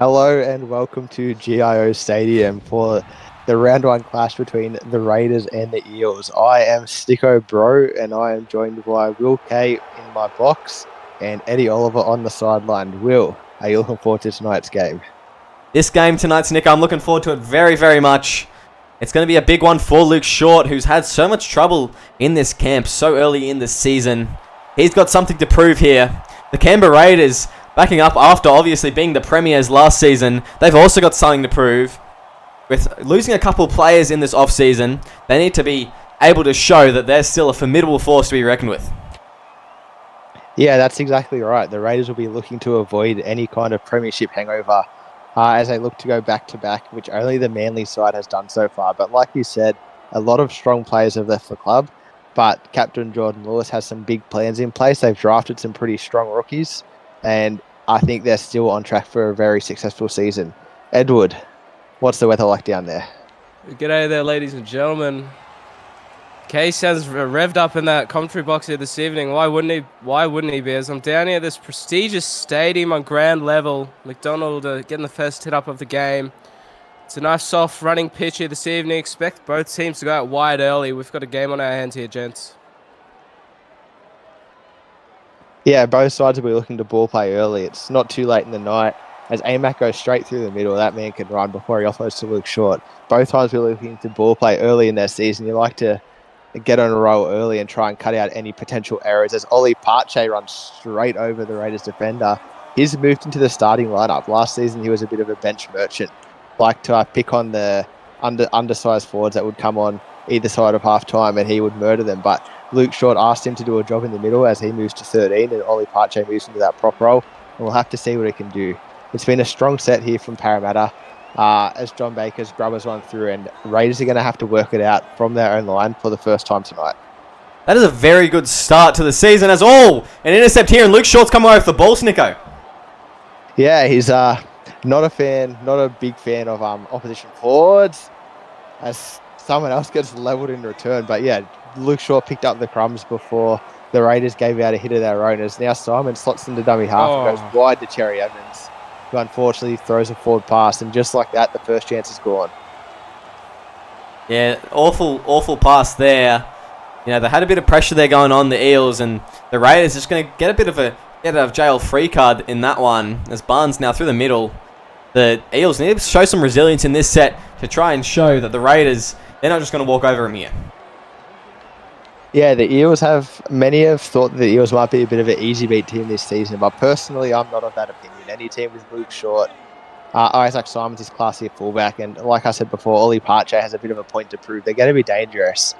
Hello and welcome to GIO Stadium for the round one clash between the Raiders and the Eels. I am Sticko Bro and I am joined by Will K in my box and Eddie Oliver on the sideline. Will, are you looking forward to tonight's game? This game tonight, Nick, I'm looking forward to it very, very much. It's going to be a big one for Luke Short, who's had so much trouble in this camp so early in the season. He's got something to prove here. The Canberra Raiders, backing up after obviously being the premiers last season, they've also got something to prove. With losing a couple of players in this off-season, they need to be able to show that they're still a formidable force to be reckoned with. Yeah, that's exactly right. The Raiders will be looking to avoid any kind of premiership hangover as they look to go back-to-back, which only the Manly side has done so far. But like you said, a lot of strong players have left the club, but Captain Jordan Lewis has some big plans in place. They've drafted some pretty strong rookies, and I think they're still on track for a very successful season. Edward, what's the weather like down there? G'day there, ladies and gentlemen. Kay sounds revved up in that commentary box here this evening. Why wouldn't he be? As I'm down here at this prestigious stadium on ground level, McDonald getting the first hit up of the game. It's a nice soft running pitch here this evening. Expect both teams to go out wide early. We've got a game on our hands here, gents. Yeah, both sides will be looking to ball play early. It's not too late in the night. As Amac goes straight through the middle, that man can run before he offloads to Luke Short. Both times we're looking to ball play early in their season. You like to get on a roll early and try and cut out any potential errors. As Ollie Partche runs straight over the Raiders defender, he's moved into the starting lineup. Last season, he was a bit of a bench merchant. Like to pick on the undersized forwards that would come on either side of half time and he would murder them. But Luke Short asked him to do a job in the middle as he moves to 13 and Ollie Partche moves into that prop role. And we'll have to see what he can do. It's been a strong set here from Parramatta as John Baker's grubbers run through, and Raiders are going to have to work it out from their own line for the first time tonight. That is a very good start to the season as all. An intercept here, and Luke Short's come away with the ball, Snicko. Yeah, he's not a big fan of opposition forwards, as someone else gets leveled in return. But yeah, Luke Short picked up the crumbs before the Raiders gave out a hit of their own. As now Simon slots into dummy half and goes wide to Cherry Evans, who unfortunately throws a forward pass, and just like that, the first chance is gone. Yeah, awful pass there. You know, they had a bit of pressure there going on, the Eels, and the Raiders just going to get a bit of a get out of jail free card in that one, as Barnes now through the middle. The Eels need to show some resilience in this set to try and show that the Raiders, they're not just going to walk over them here. Yeah, many have thought that the Eels might be a bit of an easy beat team this season, but personally, I'm not of that opinion. Any team with Luke Short, Isaac Simons is classy at fullback, and like I said before, Ollie Partche has a bit of a point to prove. They're going to be dangerous,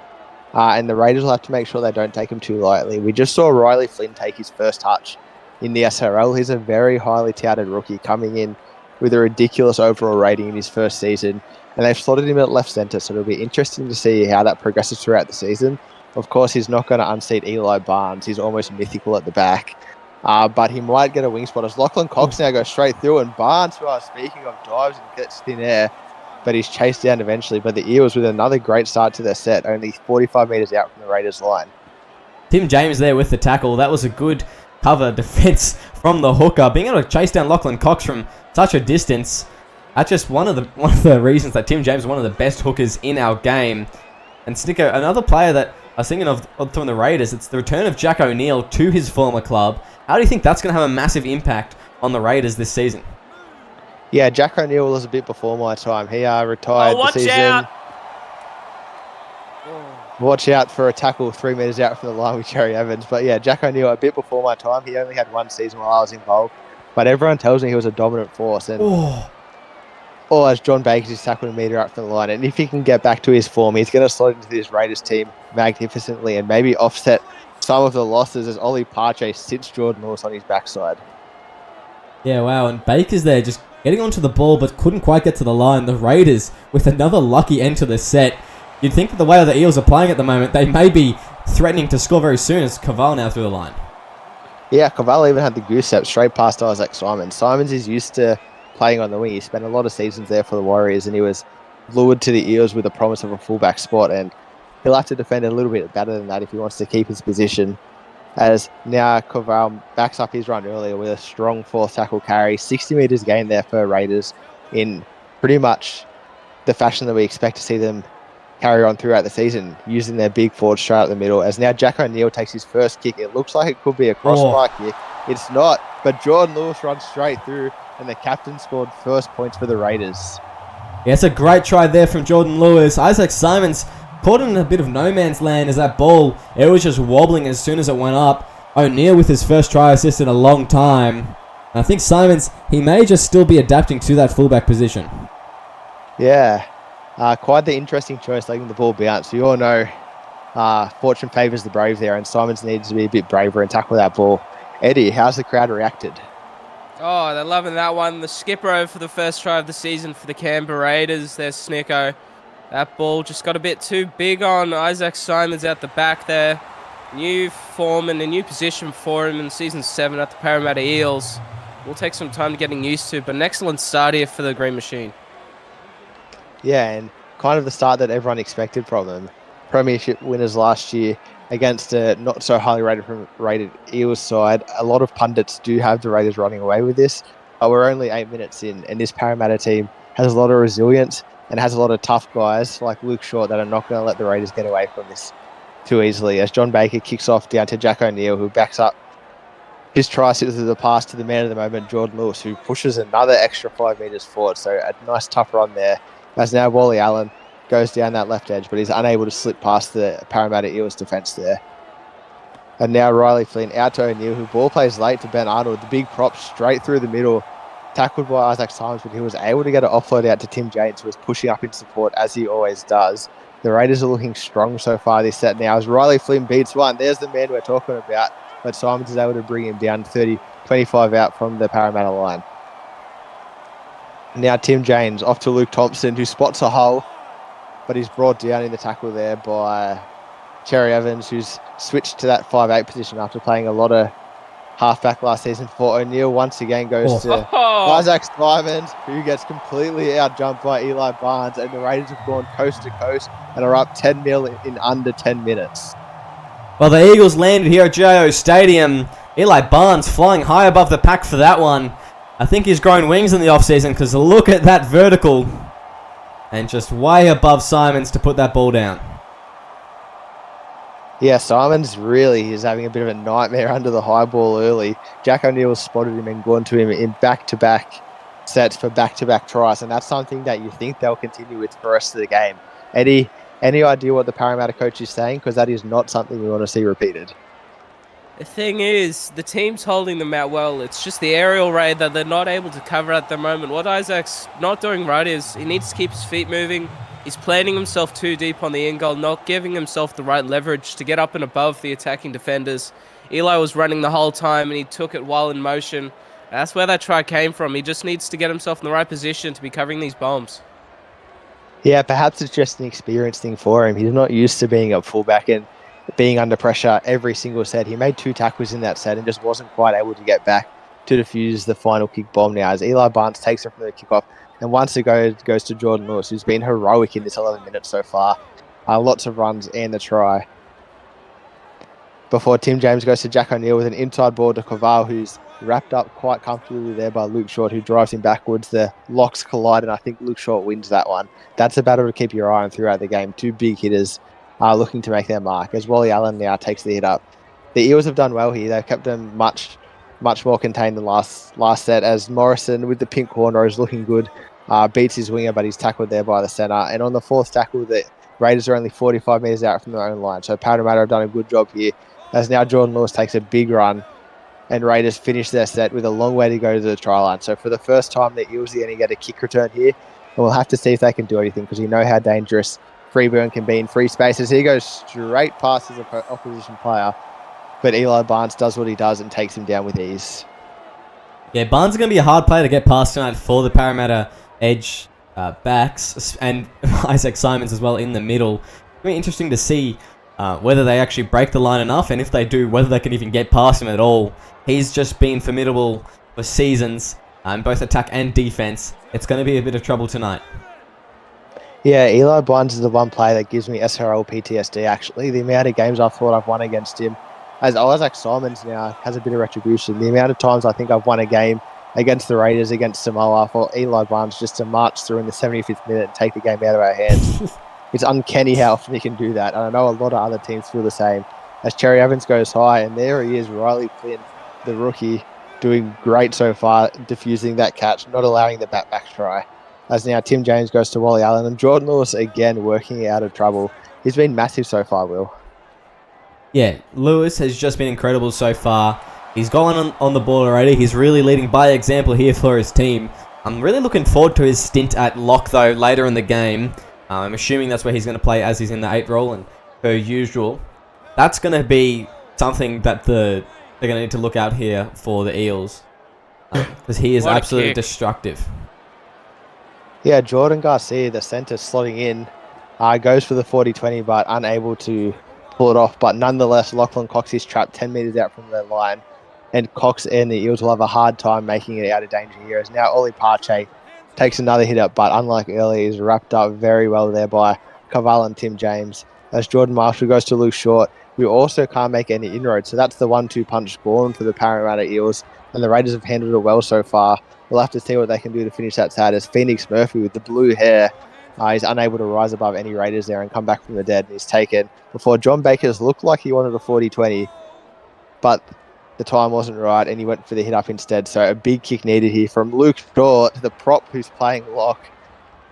and the Raiders will have to make sure they don't take him too lightly. We just saw Riley Flynn take his first touch in the SRL. He's a very highly touted rookie coming in with a ridiculous overall rating in his first season, and they've slotted him at left centre, so it'll be interesting to see how that progresses throughout the season. Of course, he's not going to unseat Eli Barnes. He's almost mythical at the back. But he might get a wing spot as Lachlan Cox now goes straight through, and Barnes, who I was speaking of, dives and gets thin air, but he's chased down eventually. But the Eels with another great start to their set, only 45 metres out from the Raiders line. Tim James there with the tackle. That was a good cover defence from the hooker. Being able to chase down Lachlan Cox from such a distance, that's just one of the reasons that Tim James is one of the best hookers in our game. And Snicko, another player that I was thinking of from the Raiders, it's the return of Jack O'Neill to his former club. How do you think that's going to have a massive impact on the Raiders this season? Yeah, Jack O'Neill was a bit before my time. He retired the season. Out. Watch out for a tackle 3 metres out from the line with Cherry Evans. But yeah, Jack O'Neill, a bit before my time. He only had one season while I was involved. But everyone tells me he was a dominant force. And as John Baker's just tackled a metre out from the line. And if he can get back to his form, he's going to slot into this Raiders team magnificently and maybe offset some of the losses as Ollie Partche sits Jordan Lewis on his backside. Yeah, wow. And Baker's there just getting onto the ball but couldn't quite get to the line. The Raiders with another lucky end to the set. You'd think that the way that the Eels are playing at the moment, they may be threatening to score very soon as Caval now through the line. Yeah, Caval even had the goose step straight past Isaac Simons. Simons is used to playing on the wing. He spent a lot of seasons there for the Warriors, and he was lured to the Eels with the promise of a fullback spot, and he'll have to defend a little bit better than that if he wants to keep his position. as now Koval backs up his run earlier with a strong fourth tackle carry. 60 metres gain there for Raiders in pretty much the fashion that we expect to see them carry on throughout the season, using their big forward straight up the middle. As now Jack O'Neill takes his first kick. It looks like it could be a crossbar kick. It's not, but Jordan Lewis runs straight through, and the captain scored first points for the Raiders. Yeah, it's a great try there from Jordan Lewis. Isaac Simons caught in a bit of no man's land as that ball, it was just wobbling as soon as it went up. O'Neill with his first try assist in a long time. And I think Simons, he may just still be adapting to that fullback position. Yeah, quite the interesting choice, letting the ball bounce. We all know fortune favours the brave there, and Simons needs to be a bit braver and tackle that ball. Eddie, how's the crowd reacted? Oh, they're loving that one. The skipper over for the first try of the season for the Canberra Raiders. There's Snicko. That ball just got a bit too big on Isaac Simons out the back there. New form and a new position for him in Season 7 at the Parramatta Eels. Will take some time getting used to, but an excellent start here for the Green Machine. Yeah, and kind of the start that everyone expected from them. Premiership winners last year against a not so highly rated Eels side. A lot of pundits do have the Raiders running away with this, but we're only 8 minutes in, and this Parramatta team has a lot of resilience and has a lot of tough guys like Luke Short that are not going to let the Raiders get away from this too easily. As John Baker kicks off down to Jack O'Neill, who backs up his try through the pass to the man of the moment, Jordan Lewis, who pushes another extra 5 metres forward. So a nice tough run there. As now Wally Allen goes down that left edge, but he's unable to slip past the Parramatta Eels defence there. And now Riley Flynn out to O'Neill, who ball plays late to Ben Arnold. The big prop straight through the middle, tackled by Isaac Simons, but he was able to get an offload out to Tim James, who was pushing up in support as he always does. The Raiders are looking strong so far this set now as Riley Flynn beats one. There's the man we're talking about, but Simons is able to bring him down 30-25 out from the Parramatta line. Now Tim James off to Luke Thompson, who spots a hole, but he's brought down in the tackle there by Cherry Evans, who's switched to that 5'8" position after playing a lot of halfback last season for O'Neill. Once again goes to Isaac Simons, who gets completely out-jumped by Eli Barnes, and the Raiders have gone coast to coast and are up 10-0 in under 10 minutes. Well, the Eagles landed here at GIO Stadium. Eli Barnes flying high above the pack for that one. I think he's grown wings in the off-season because look at that vertical. And just way above Simons to put that ball down. Yeah, Simons really is having a bit of a nightmare under the high ball early. Jack O'Neill spotted him and gone to him in back-to-back sets for back-to-back tries, and that's something that you think they'll continue with for the rest of the game. Eddie, any idea what the Parramatta coach is saying? Because that is not something we want to see repeated. The thing is, the team's holding them out well. It's just the aerial raid that they're not able to cover at the moment. What Isaac's not doing right is he needs to keep his feet moving. He's planting himself too deep on the in goal, not giving himself the right leverage to get up and above the attacking defenders. Eli was running the whole time and he took it while in motion. That's where that try came from. He just needs to get himself in the right position to be covering these bombs. Yeah, perhaps it's just an experience thing for him. He's not used to being a fullback and being under pressure every single set. He made 2 tackles in that set and just wasn't quite able to get back to defuse the final kick bomb now as Eli Barnes takes it from the kickoff. And once it goes to Jordan Lewis, who's been heroic in this 11 minutes so far. Lots of runs and the try. Before Tim James goes to Jack O'Neill with an inside ball to Koval, who's wrapped up quite comfortably there by Luke Short, who drives him backwards. The locks collide, and I think Luke Short wins that one. That's a battle to keep your eye on throughout the game. 2 big hitters are looking to make their mark, as Wally Allen now takes the hit up. The Eels have done well here. They've kept them much more contained than last set, as Morrison with the pink corner is looking good. Beats his winger, but he's tackled there by the centre. And on the 4th tackle, the Raiders are only 45 metres out from their own line. So Parramatta have done a good job here, as now Jordan Lewis takes a big run and Raiders finish their set with a long way to go to the try line. So for the first time, the Eels are going to get a kick return here, and we'll have to see if they can do anything, because you know how dangerous Freeburn can be in free spaces. He goes straight past his opposition player, but Eli Barnes does what he does and takes him down with ease. Yeah, Barnes is going to be a hard player to get past tonight for the Parramatta edge backs, and Isaac Simons as well in the middle. It'll be interesting to see whether they actually break the line enough, and if they do, whether they can even get past him at all. He's just been formidable for seasons, both attack and defense. It's going to be a bit of trouble tonight. Yeah, Eli Barnes is the one player that gives me SRL PTSD, actually. The amount of games I thought I've won against him as Isaac Simons now has a bit of retribution. The amount of times I think I've won a game against the Raiders, against Samoa, for Eli Barnes just to march through in the 75th minute and take the game out of our hands. It's uncanny how often he can do that. And I know a lot of other teams feel the same. As Cherry Evans goes high, and there he is, Riley Flynn, the rookie, doing great so far, diffusing that catch, not allowing the back try. As now Tim James goes to Wally Allen, and Jordan Lewis again working out of trouble. He's been massive so far, Will. Yeah, Lewis has just been incredible so far. He's gone on the ball already. He's really leading by example here for his team. I'm really looking forward to his stint at lock, though, later in the game. I'm assuming that's where he's going to play as he's in the 8 role, and per usual. That's going to be something that they're going to need to look out here for the Eels. Because he is absolutely destructive. Yeah, Jordan Garcia, the centre, slotting in, goes for the 40-20, but unable to pull it off. But nonetheless, Lachlan Cox is trapped 10 metres out from the line, and Cox and the Eels will have a hard time making it out of danger here. As now Ollie Parche takes another hit up, but unlike earlier, is wrapped up very well there by Caval and Tim James. As Jordan Marshall goes to Luke Short, we also can't make any inroads. So that's the 1-2 punch scored for the Parramatta Eels, and the Raiders have handled it well so far. We'll have to see what they can do to finish that side, as Phoenix Murphy with the blue hair is unable to rise above any Raiders there and come back from the dead, and he's taken before John Baker's looked like he wanted a 40-20, but the time wasn't right and he went for the hit up instead. So a big kick needed here from Luke Short, the prop who's playing lock,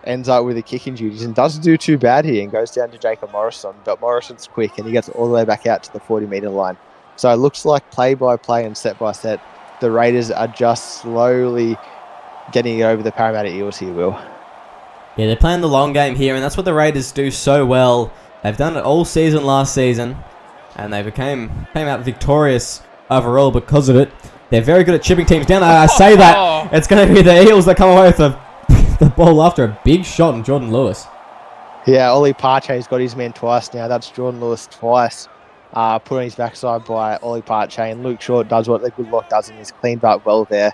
ends up with the kicking duties and doesn't do too bad here and goes down to Jacob Morrison, but Morrison's quick and he gets all the way back out to the 40-metre line. So it looks like play by play and set by set, the Raiders are just slowly getting over the Parramatta Eels here, Will. Yeah, they're playing the long game here, and that's what the Raiders do so well. They've done it all season last season, and they came out victorious overall because of it. They're very good at chipping teams down. I say that, it's going to be the Eels that come away with the ball after a big shot on Jordan Lewis. Yeah, Ollie Parche's got his man twice now. That's Jordan Lewis twice. Put on his backside by Ollie Parche, and Luke Short does what the good lock does, and he's cleaned up well there.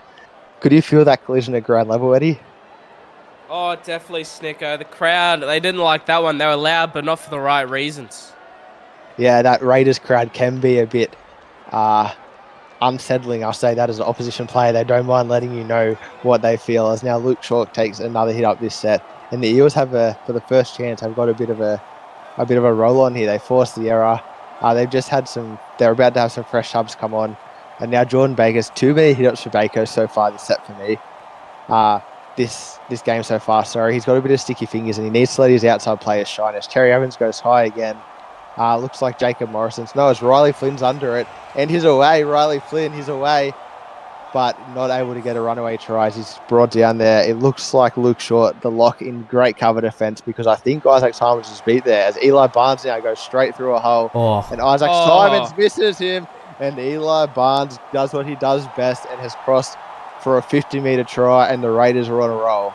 Could you feel that collision at ground level, Eddie? Oh, definitely, Snicko. The crowd, they didn't like that one. They were loud, but not for the right reasons. Yeah, that Raiders crowd can be a bit unsettling. I'll say that as an opposition player. They don't mind letting you know what they feel. As now Luke Short takes another hit up this set, and the Eels have for the first chance, have got a bit of a roll on here. They forced the error. They've just had they're about to have some fresh subs come on, and now Jordan Baker's too many hit ups for Baker so far this set for me. This game so far, sorry. He's got a bit of sticky fingers and he needs to let his outside players shine. As Terry Evans goes high again, looks like Jacob Morrison's. No, as Riley Flynn's under it, and he's away. Riley Flynn, he's away, but not able to get a runaway try. He's brought down there. It looks like Luke Short, the lock, in great cover defense, because I think Isaac Simons is beat there, as Eli Barnes now goes straight through a hole, and Isaac Simons misses him, and Eli Barnes does what he does best and has crossed for a 50-metre try, and the Raiders are on a roll.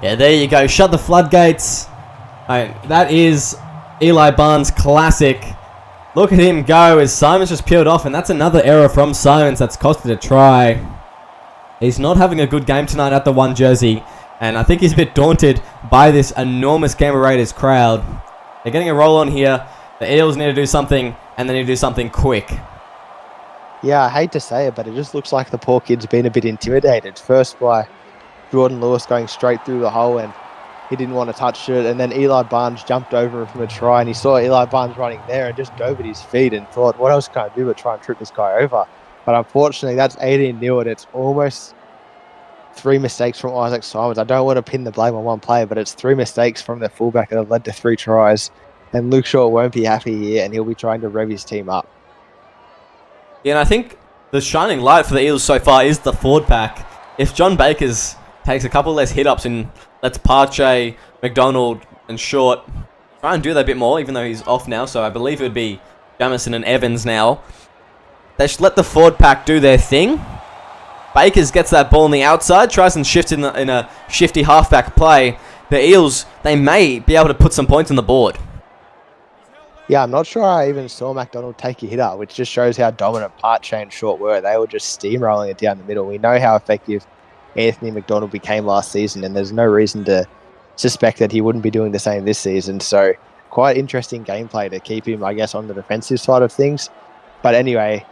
Yeah, there you go. Shut the floodgates. That is Eli Barnes' classic. Look at him go as Simons just peeled off, and that's another error from Simons that's costed a try. He's not having a good game tonight at the one jersey, and I think he's a bit daunted by this enormous Canberra Raiders crowd. They're getting a roll on here. The Eels need to do something, and they need to do something quick. Yeah, I hate to say it, but it just looks like the poor kid's been a bit intimidated. First by Jordan Lewis going straight through the hole, and he didn't want to touch it. And then Eli Barnes jumped over him from a try, and he saw Eli Barnes running there and just dove at his feet and thought, what else can I do but try and trip this guy over? But unfortunately, that's 18-0, and it's almost 3 mistakes from Isaac Simons. I don't want to pin the blame on one player, but it's 3 mistakes from the fullback that have led to 3 tries. And Luke Short won't be happy here, and he'll be trying to rev his team up. Yeah, and I think the shining light for the Eels so far is the forward pack. If John Bakers takes a couple less hit-ups and lets Parche, McDonald, and Short try and do that a bit more, even though he's off now, so I believe it would be Jamison and Evans now. They should let the forward pack do their thing. Bakers gets that ball on the outside, tries and shifts in a shifty halfback play. The Eels, they may be able to put some points on the board. Yeah, I'm not sure I even saw McDonald take a hit up, which just shows how dominant Parche and Short were. They were just steamrolling it down the middle. We know how effective Anthony McDonald became last season, and there's no reason to suspect that he wouldn't be doing the same this season. So quite interesting gameplay to keep him, I guess, on the defensive side of things. But anyway,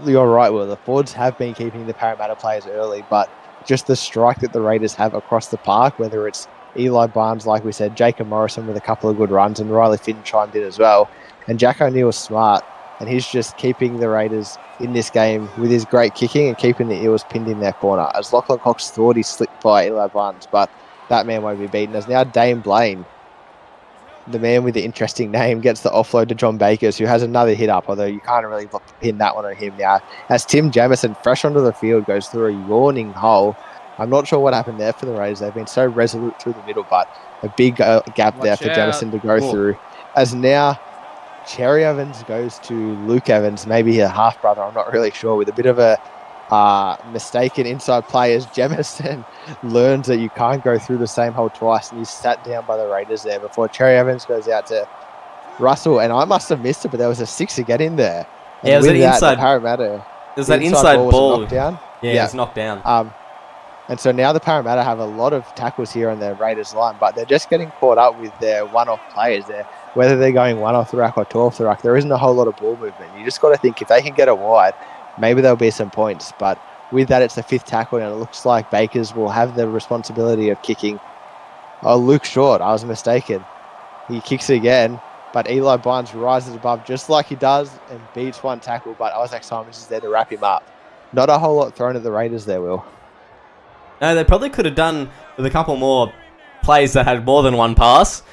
you're right, Will. The Fords have been keeping the Parramatta players early, but just the strike that the Raiders have across the park, whether it's Eli Barnes, like we said, Jacob Morrison with a couple of good runs, and Riley Finn chimed in as well. And Jack O'Neill's smart, and he's just keeping the Raiders in this game with his great kicking and keeping the Eels pinned in their corner. As Lachlan Cox thought he slipped by Eli Barnes, but that man won't be beaten. As now Dane Blaine, the man with the interesting name, gets the offload to John Bakers, who has another hit up, although you can't really pin that one on him now. As Tim Jamison, fresh onto the field, goes through a yawning hole. I'm not sure what happened there for the Raiders. They've been so resolute through the middle, but a big gap there for Jamison to go through. As now Cherry Evans goes to Luke Evans, maybe a half-brother, I'm not really sure, with a bit of a mistaken inside play as Jamison learns that you can't go through the same hole twice, and he's sat down by the Raiders there before Cherry Evans goes out to Russell, and I must have missed it, but there was a six to in there. And yeah, it was an inside. The Parramatta, there's that inside ball. Was knockdown. Yeah, it's knocked down. And so now the Parramatta have a lot of tackles here on their Raiders line, but they're just getting caught up with their one-off players there. Whether they're going one off the rack or two off the rack, there isn't a whole lot of ball movement. You just got to think if they can get it wide, maybe there'll be some points. But with that, it's the fifth tackle, and it looks like Bakers will have the responsibility of kicking. Oh, Luke Short, I was mistaken. He kicks it again, but Eli Barnes rises above just like he does and beats one tackle, but Isaac Simons is there to wrap him up. Not a whole lot thrown at the Raiders there, Will. No, they probably could have done with a couple more plays that had more than one pass.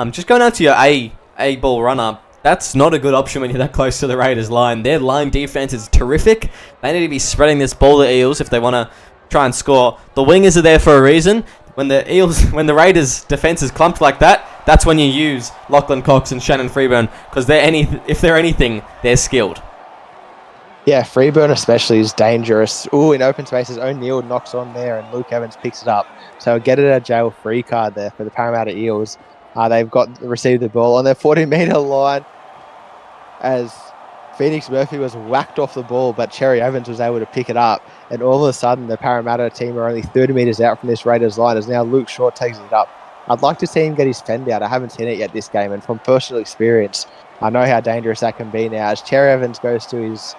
Just going out to your A ball runner, that's not a good option when you're that close to the Raiders line. Their line defense is terrific. They need to be spreading this ball to Eels if they want to try and score. The wingers are there for a reason. When the Raiders defense is clumped like that, that's when you use Lachlan Cox and Shannon Freeburn, because if they're anything, they're skilled. Yeah, Freeburn especially is dangerous. Ooh, in open spaces, O'Neill knocks on there and Luke Evans picks it up. So get it out of jail free card there for the Parramatta Eels. They've received the ball on their 40-metre line as Phoenix Murphy was whacked off the ball, but Cherry Evans was able to pick it up. And all of a sudden, the Parramatta team are only 30 metres out from this Raiders line as now Luke Short takes it up. I'd like to see him get his fend out. I haven't seen it yet this game, and from personal experience, I know how dangerous that can be now. As Cherry Evans goes to his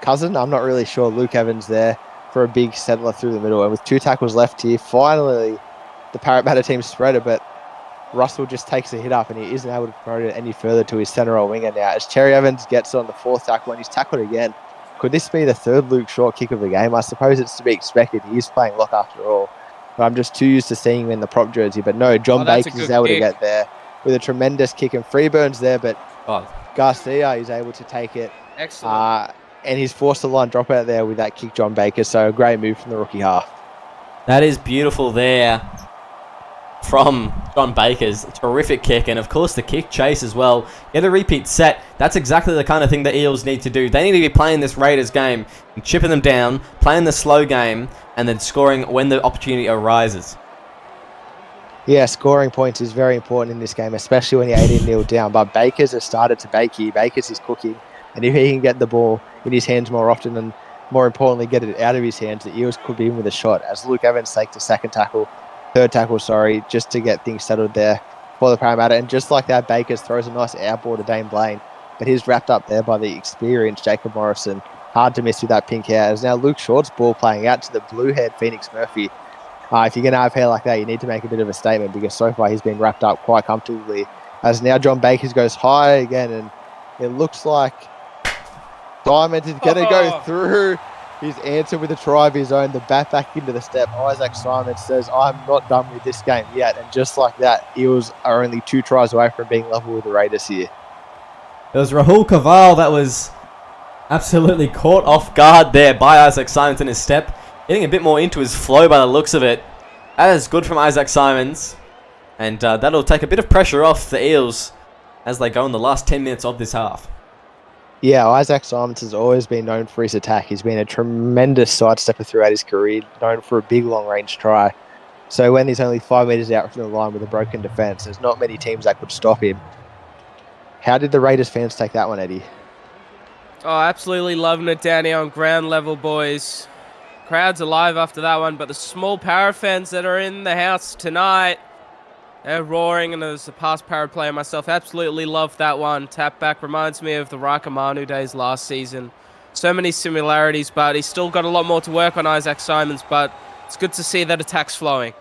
cousin, I'm not really sure, Luke Evans there for a big settler through the middle. And with 2 tackles left here, finally the Parramatta team spread it, but Russell just takes a hit up and he isn't able to promote it any further to his centre or winger now. As Cherry Evans gets it on the 4th tackle and he's tackled again. Could this be the 3rd Luke Short kick of the game? I suppose it's to be expected. He is playing lock after all. But I'm just too used to seeing him in the prop jersey. But no, John Bakers is able to get there with a tremendous kick, and Freeburn's there, but Garcia is able to take it. Excellent. And he's forced the line drop out there with that kick, John Baker. So a great move from the rookie half. That is beautiful there from John Baker's terrific kick, and of course the kick chase as well. Get a repeat set. That's exactly the kind of thing the Eels need to do. They need to be playing this Raiders game and chipping them down, playing the slow game, and then scoring when the opportunity arises. Yeah, scoring points is very important in this game, especially when you're 18-0 down. But Bakers has started to bake here. Bakers is cooking, and if he can get the ball in his hands more often and more importantly get it out of his hands, the Eels could be in with a shot. As Luke Evans takes the third tackle, just to get things settled there for the Parramatta. And just like that, Bakers throws a nice outball to Dane Blaine, but he's wrapped up there by the experienced Jacob Morrison. Hard to miss with that pink hair. As now Luke Short's ball playing out to the blue-haired Phoenix Murphy. If you're going to have hair like that, you need to make a bit of a statement, because so far he's been wrapped up quite comfortably. As now John Bakers goes high again, and it looks like Diamond is going to go through. His answer with a try of his own, the bat back into the step. Isaac Simon says, I'm not done with this game yet. And just like that, Eels are only 2 tries away from being level with the Raiders here. It was Rahul Kaval that was absolutely caught off guard there by Isaac Simons in his step. Getting a bit more into his flow by the looks of it. That is good from Isaac Simons. And that'll take a bit of pressure off the Eels as they go in the last 10 minutes of this half. Yeah, Isaac Simons has always been known for his attack. He's been a tremendous sidestepper throughout his career, known for a big long-range try. So when he's only 5 metres out from the line with a broken defence, there's not many teams that could stop him. How did the Raiders fans take that one, Eddie? Oh, absolutely loving it down here on ground level, boys. Crowd's alive after that one, but the small para fans that are in the house tonight, They're roaring, and as a past Para player myself, absolutely love that one. Tap back reminds me of the Rakamanu days last season. So many similarities, but he's still got a lot more to work on, Isaac Simons, but it's good to see that attack's flowing.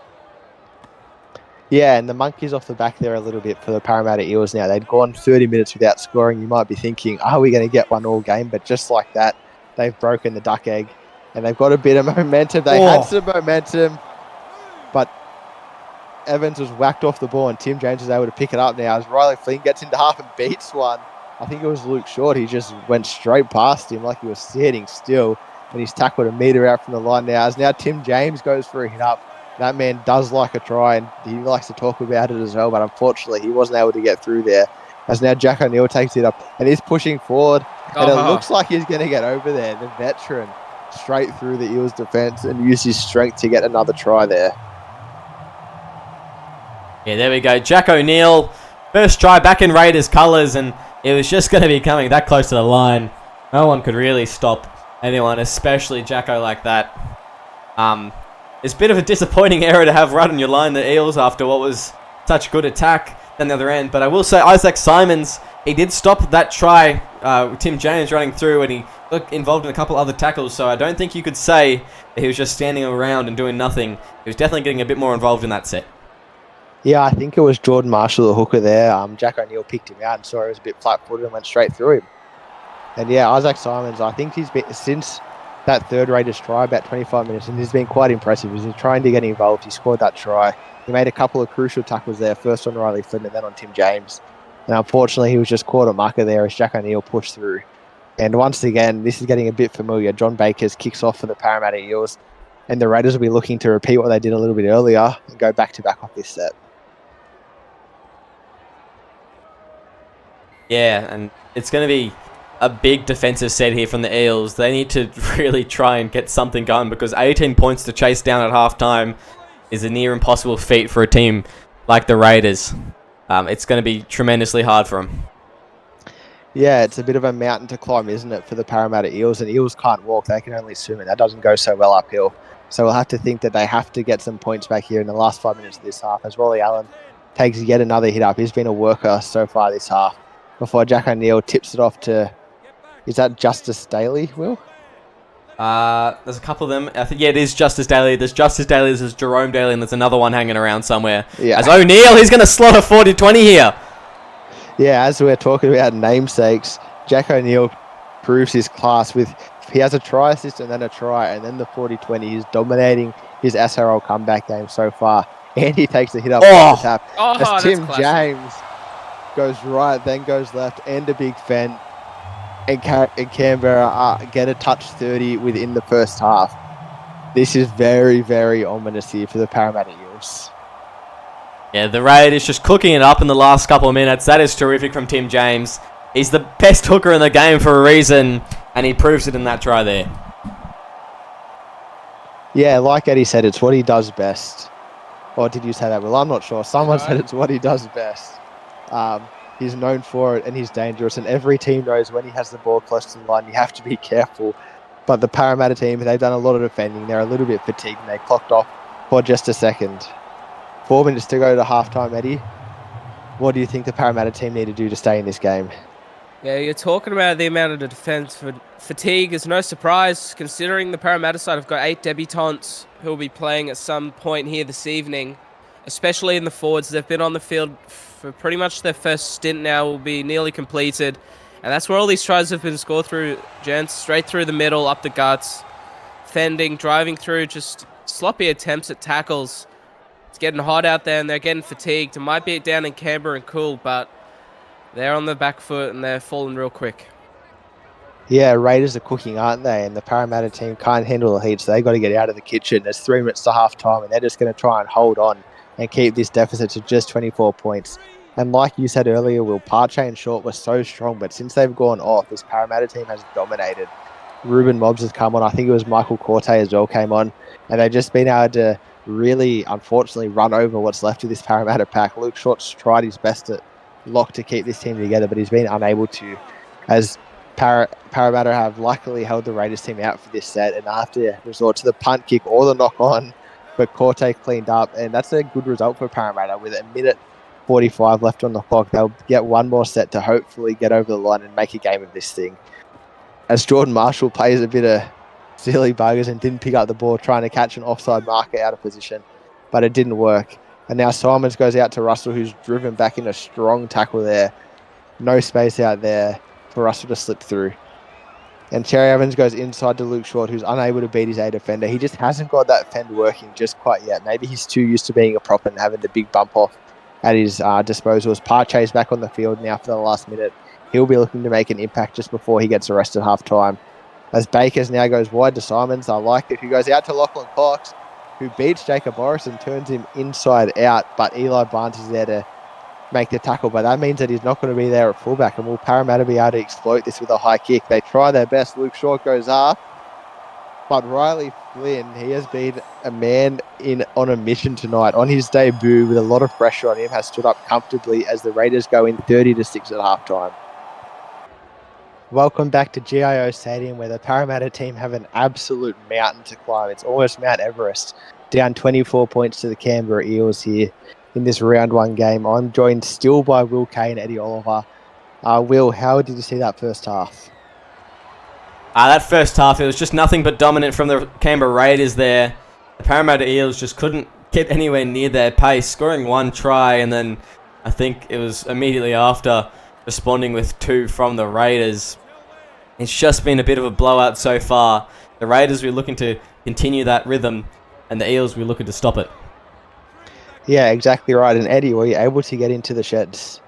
Yeah, and the monkey's off the back there a little bit for the Parramatta Eels now. They'd gone 30 minutes without scoring. You might be thinking, are we going to get one all game? But just like that, they've broken the duck egg, and they've got a bit of momentum. They had some momentum, but Evans was whacked off the ball, and Tim James was able to pick it up now as Riley Flynn gets into half and beats one. I think it was Luke Short. He just went straight past him like he was sitting still, and he's tackled a metre out from the line now. As now Tim James goes for a hit up. That man does like a try, and he likes to talk about it as well, but unfortunately he wasn't able to get through there. As now Jack O'Neill takes it up, and he's pushing forward, and it looks like he's going to get over there. The veteran straight through the Eels defence and use his strength to get another try there. Yeah, there we go. Jack O'Neill, first try back in Raiders colours, and it was just going to be coming that close to the line. No one could really stop anyone, especially Jacko like that. It's a bit of a disappointing error to have right on your line, the Eels, after what was such good attack than the other end. But I will say Isaac Simons, he did stop that try with Tim James running through, and he got involved in a couple other tackles. So I don't think you could say that he was just standing around and doing nothing. He was definitely getting a bit more involved in that set. Yeah, I think it was Jordan Marshall, the hooker there. Jack O'Neill picked him out and saw he was a bit flat-footed and went straight through him. And yeah, Isaac Simons, I think he's been, since that third Raiders try, about 25 minutes, and he's been quite impressive. He's trying to get involved. He scored that try. He made a couple of crucial tackles there, first on Riley Flynn and then on Tim James. And unfortunately, he was just caught a marker there as Jack O'Neill pushed through. And once again, this is getting a bit familiar. John Baker's kicks off for the Parramatta Eels, and the Raiders will be looking to repeat what they did a little bit earlier and go back-to-back off this set. Yeah, and it's going to be a big defensive set here from the Eels. They need to really try and get something going, because 18 points to chase down at halftime is a near impossible feat for a team like the Raiders. It's going to be tremendously hard for them. Yeah, it's a bit of a mountain to climb, isn't it, for the Parramatta Eels? And Eels can't walk, they can only swim, and that doesn't go so well uphill. So we'll have to think that they have to get some points back here in the last 5 minutes of this half, as Wally Allen takes yet another hit up. He's been a worker so far this half before Jack O'Neill tips it off to, is that Justice Daly, Will? There's a couple of them. I think, yeah, it is Justice Daly. There's Justice Daly, there's Jerome Daly, and there's another one hanging around somewhere. Yeah. As O'Neill, he's going to slot a 40-20 here. Yeah, as we're talking about namesakes, Jack O'Neill proves his class with, he has a try assist and then a try, and then the 40-20. He's dominating his SRL comeback game so far. And he takes a hit up off the tap. As Tim James goes right, then goes left, and a big fend. And Canberra get a touch 30 within the first half. This is very, very ominous here for the Parramatta Eels. Yeah, the Raiders just cooking it up in the last couple of minutes. That is terrific from Tim James. He's the best hooker in the game for a reason, and he proves it in that try there. Yeah, like Eddie said, it's what he does best. Or did you say that? Well, I'm not sure. Someone said it's what he does best. He's known for it, and he's dangerous, and every team knows when he has the ball close to the line, you have to be careful. But the Parramatta team, they've done a lot of defending. They're a little bit fatigued, and they clocked off for just a second. 4 minutes to go to halftime, Eddie. What do you think the Parramatta team need to do to stay in this game? Yeah, you're talking about the amount of the defence fatigue is no surprise, considering the Parramatta side have got 8 debutants who will be playing at some point here this evening, especially in the forwards. They've been on the field for pretty much their first stint now, will be nearly completed. And that's where all these tries have been scored through, gents. Straight through the middle, up the guts, fending, driving through, just sloppy attempts at tackles. It's getting hot out there and they're getting fatigued. It might be down in Canberra and cool, but they're on the back foot and they're falling real quick. Yeah, Raiders are cooking, aren't they? And the Parramatta team can't handle the heat, so they've got to get out of the kitchen. There's 3 minutes to half time, and they're just going to try and hold on and keep this deficit to just 24 points. And like you said earlier, Will, Partey and Short were so strong, but since they've gone off, this Parramatta team has dominated. Ruben Mobbs has come on. I think it was Michael Corte as well came on. And they've just been able to really, unfortunately, run over what's left of this Parramatta pack. Luke Short's tried his best to lock to keep this team together, but he's been unable to, as Parramatta have luckily held the Raiders team out for this set, and I have to resort to the punt kick or the knock on but Corte cleaned up, and that's a good result for Parramatta. With a minute 45 left on the clock, they'll get one more set to hopefully get over the line and make a game of this thing. As Jordan Marshall plays a bit of silly buggers and didn't pick up the ball trying to catch an offside marker out of position, but it didn't work. And now Simons goes out to Russell, who's driven back in a strong tackle there. No space out there for Russell to slip through. And Cherry Evans goes inside to Luke Short, who's unable to beat his A defender. He just hasn't got that fend working just quite yet. Maybe he's too used to being a prop and having the big bump off at his disposal. As Parche's back on the field now for the last minute. He'll be looking to make an impact just before he gets arrested half-time. As Bakers now goes wide to Simons, I like it. He goes out to Lachlan Cox, who beats Jacob Morris and turns him inside out. But Eli Barnes is there to make the tackle, but that means that he's not going to be there at fullback, and will Parramatta be able to exploit this with a high kick? They try their best. Luke Short goes up, but Riley Flynn, he has been a man on a mission tonight. On his debut, with a lot of pressure on him, has stood up comfortably as the Raiders go in 30-6 at halftime. Welcome back to GIO Stadium, where the Parramatta team have an absolute mountain to climb. It's almost Mount Everest, down 24 points to the Canberra Eels here in this round one game. I'm joined still by Will Kay and Eddie Oliver. Will, how did you see that first half? That first half, it was just nothing but dominant from the Canberra Raiders there. The Parramatta Eels just couldn't get anywhere near their pace, scoring one try, and then I think it was immediately after responding with two from the Raiders. It's just been a bit of a blowout so far. The Raiders were looking to continue that rhythm, and the Eels were looking to stop it. Yeah, exactly right. And Eddie, were you able to get into the sheds?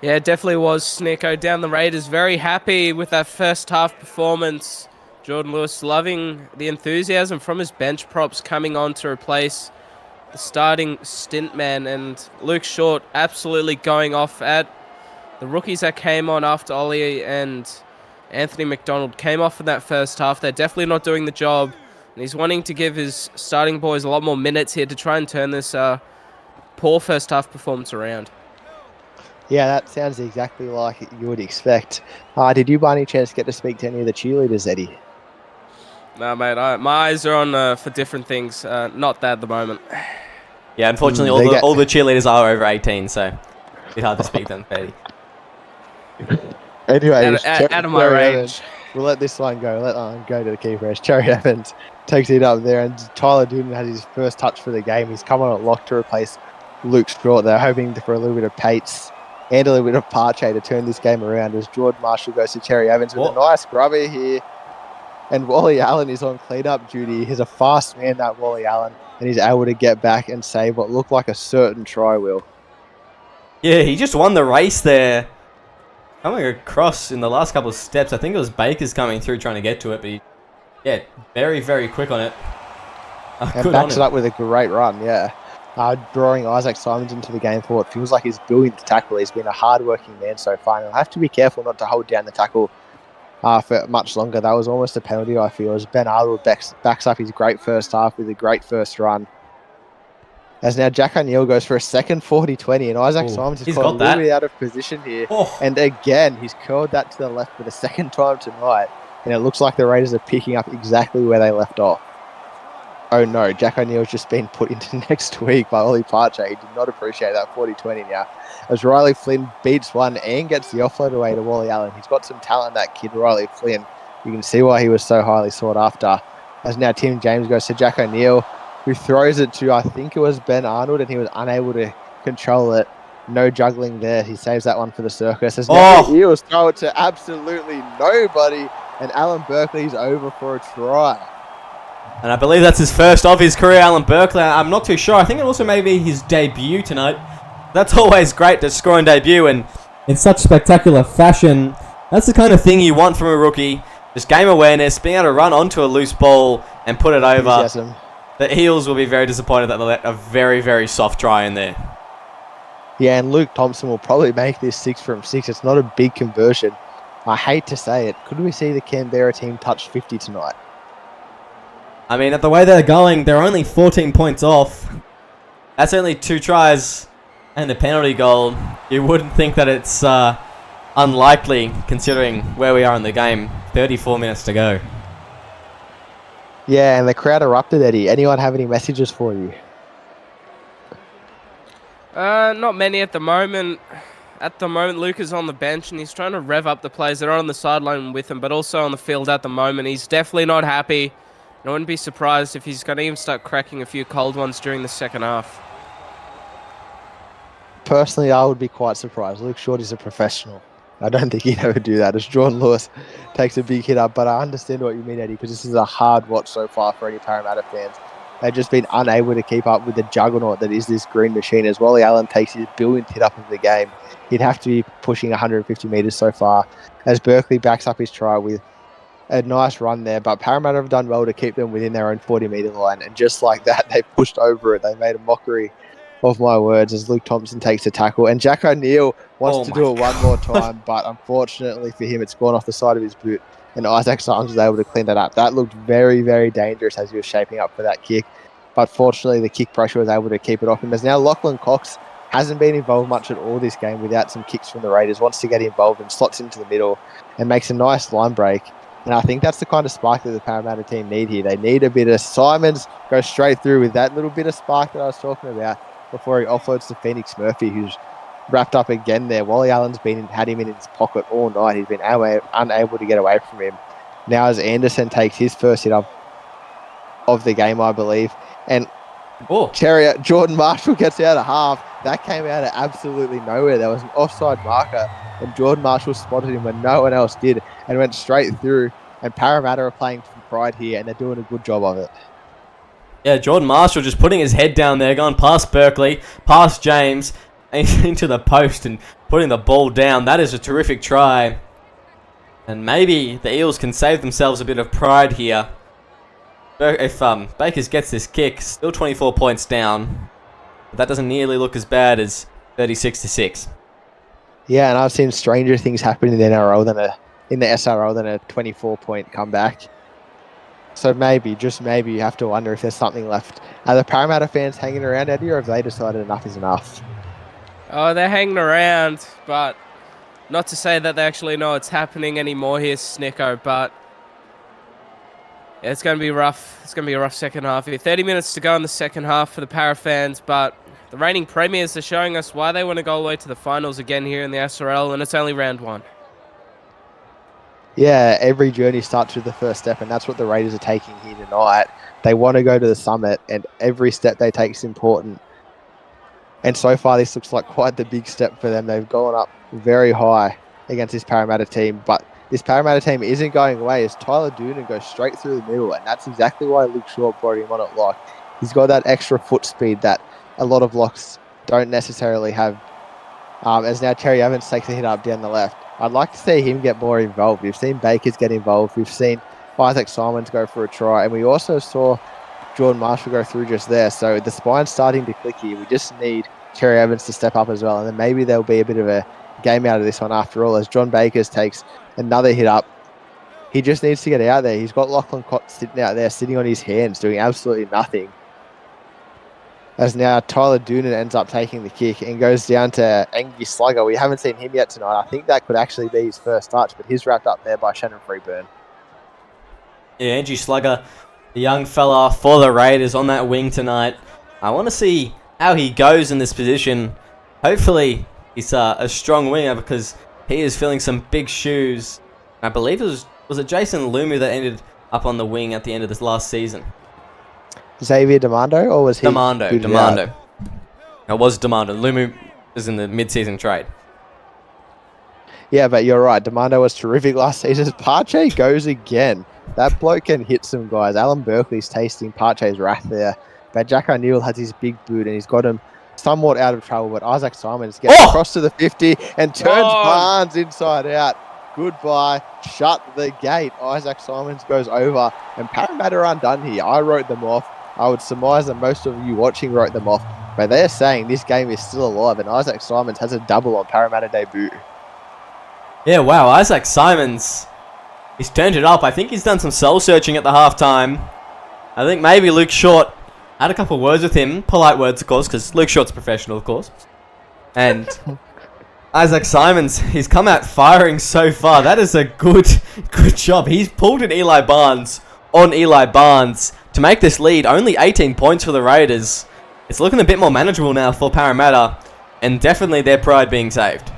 Yeah, it definitely was, Snicko. Down the Raiders, very happy with that first half performance. Jordan Lewis loving the enthusiasm from his bench props coming on to replace the starting stint man, and Luke Short absolutely going off at the rookies that came on after Ollie and Anthony McDonald came off in that first half. They're definitely not doing the job. And he's wanting to give his starting boys a lot more minutes here to try and turn this poor first half performance around. Yeah, that sounds exactly like you would expect. Did you by any chance get to speak to any of the cheerleaders, Eddie? No, mate, my eyes are on for different things. Not that at the moment. Yeah, unfortunately, all the cheerleaders are over 18, so it's a bit hard to speak to them, Eddie. Anyway, out of my range. We'll let this one go. Let that one go to the keeper. As Cherry Evans takes it up there, and Tyler Doonan has his first touch for the game. He's come on at lock to replace Luke Short. They're hoping for a little bit of pace and a little bit of Parche to turn this game around, as Jordan Marshall goes to Cherry Evans with a nice grubber here. And Wally Allen is on clean-up duty. He's a fast man, that Wally Allen, and he's able to get back and save what looked like a certain try, Will. Yeah, he just won the race there. Coming across in the last couple of steps, I think it was Baker's coming through trying to get to it, but yeah, very, very quick on it. And backs it up with a great run, yeah. Drawing Isaac Simons into the game for what feels like he's building the tackle. He's been a hard-working man so far, and he'll have to be careful not to hold down the tackle for much longer. That was almost a penalty, I feel, as Ben Arnold backs up his great first half with a great first run. As now Jack O'Neill goes for a second 40-20, and Isaac Simons is caught a little bit out of position here. And again, he's curled that to the left for the second time tonight, and it looks like the Raiders are picking up exactly where they left off. Oh no, Jack O'Neill's just been put into next week by Ollie Parche. He did not appreciate that 40-20 now. As Riley Flynn beats one and gets the offload away to Wally Allen. He's got some talent, that kid, Riley Flynn. You can see why he was so highly sought after. As now Tim James goes to Jack O'Neill, who throws it to, I think it was Ben Arnold, and he was unable to control it. No juggling there. He saves that one for the circus. As now the Eels throw it to absolutely nobody, and Alan Berkeley's over for a try. And I believe that's his first of his career, Alan Berkeley. I'm not too sure. I think it also may be his debut tonight. That's always great to score on debut, and in such spectacular fashion. That's the kind of thing you want from a rookie. Just game awareness, being able to run onto a loose ball and put it over. Enthusiasm. The Eels will be very disappointed that they let a very, very soft try in there. Yeah, and Luke Thompson will probably make this 6 from 6. It's not a big conversion. I hate to say it. Could we see the Canberra team touch 50 tonight? I mean, at the way they're going, they're only 14 points off. That's only 2 tries and a penalty goal. You wouldn't think that it's unlikely, considering where we are in the game. 34 minutes to go. Yeah, and the crowd erupted, Eddie. Anyone have any messages for you? Not many at the moment. At the moment, Luke is on the bench and he's trying to rev up the players that are on the sideline with him, but also on the field at the moment. He's definitely not happy. I wouldn't be surprised if he's going to even start cracking a few cold ones during the second half. Personally, I would be quite surprised. Luke Short is a professional. I don't think he'd ever do that as Jordan Lewis takes a big hit up, but I understand what you mean, Eddie, because this is a hard watch so far for any Parramatta fans. They've just been unable to keep up with the juggernaut that is this green machine. As Wally Allen takes his billionth hit up of the game, he'd have to be pushing 150 metres so far, as Berkeley backs up his try with a nice run there, but Parramatta have done well to keep them within their own 40-metre line, and just like that, they pushed over it. They made a mockery of my words as Luke Thompson takes a tackle, and Jack O'Neill wants to do it one more time, but unfortunately for him, it's gone off the side of his boot, and Isaac Simons was able to clean that up. That looked very, very dangerous as he was shaping up for that kick, but fortunately the kick pressure was able to keep it off him. As now Lachlan Cox hasn't been involved much at all this game without some kicks from the Raiders, wants to get involved and slots into the middle and makes a nice line break. And I think that's the kind of spark that the Parramatta team need here. They need a bit of Simons go straight through with that little bit of spark that I was talking about before he offloads to Phoenix Murphy, who's wrapped up again there. Wally Allen's had him in his pocket all night. He's been unable to get away from him. Now as Anderson takes his first hit up of the game, I believe. And Jordan Marshall gets out of half. That came out of absolutely nowhere. There was an offside marker, and Jordan Marshall spotted him when no one else did and went straight through. And Parramatta are playing for pride here, and they're doing a good job of it. Yeah, Jordan Marshall just putting his head down there, going past Berkeley, past James, into the post and putting the ball down. That is a terrific try. And maybe the Eels can save themselves a bit of pride here. If Bakers gets this kick, still 24 points down. But that doesn't nearly look as bad as 36-6. Yeah, and I've seen stranger things happen in the NRL in the SRL than a 24-point comeback. So maybe, just maybe, you have to wonder if there's something left. Are the Parramatta fans hanging around, Eddie, or have they decided enough is enough? Oh, they're hanging around, but not to say that they actually know it's happening anymore here, Snicko, but yeah, it's going to be rough. It's going to be a rough second half here. 30 minutes to go in the second half for the Para fans, but the reigning premiers are showing us why they want to go all the way to the finals again here in the SRL, and it's only round one. Yeah, every journey starts with the first step, and that's what the Raiders are taking here tonight. They want to go to the summit, and every step they take is important. And so far, this looks like quite the big step for them. They've gone up very high against this Parramatta team, but this Parramatta team isn't going away as Tyler Doonan goes straight through the middle, and that's exactly why Luke Short brought him on at lock. He's got that extra foot speed that a lot of locks don't necessarily have. As now Terry Evans takes a hit up down the left. I'd like to see him get more involved. We've seen Bakers get involved. We've seen Isaac Simons go for a try. And we also saw Jordan Marshall go through just there. So the spine's starting to click here. We just need Terry Evans to step up as well. And then maybe there'll be a bit of a game out of this one after all, as John Bakers takes another hit up. He just needs to get out there. He's got Lachlan Cott sitting out there, sitting on his hands, doing absolutely nothing. As now Tyler Doonan ends up taking the kick and goes down to Angie Slugger. We haven't seen him yet tonight. I think that could actually be his first touch, but he's wrapped up there by Shannon Freeburn. Yeah, Angie Slugger, the young fella for the Raiders on that wing tonight. I want to see how he goes in this position. Hopefully he's a strong winger because he is filling some big shoes. I believe was it Jason Lumu that ended up on the wing at the end of this last season? Xavier Demando, or was he? Demando. It was Demando. Lumu is in the mid-season trade. Yeah, but you're right. Demando was terrific last season. Pache goes again. That bloke can hit some guys. Alan Berkeley's tasting Pache's wrath there. But Jack O'Neill has his big boot and he's got him somewhat out of trouble. But Isaac Simons gets across to the 50 and turns Barnes inside out. Goodbye. Shut the gate. Isaac Simons goes over and Parramatta are undone here. I wrote them off. I would surmise that most of you watching wrote them off. But they're saying this game is still alive and Isaac Simons has a double on Parramatta debut. Yeah, wow. Isaac Simons, he's turned it up. I think he's done some soul searching at the halftime. I think maybe Luke Short had a couple of words with him. Polite words, of course, because Luke Short's professional, of course. And Isaac Simons, he's come out firing so far. That is a good job. He's pulled an Eli Barnes on Eli Barnes to make this lead only 18 points for the Raiders. It's looking a bit more manageable now for Parramatta, and definitely their pride being saved.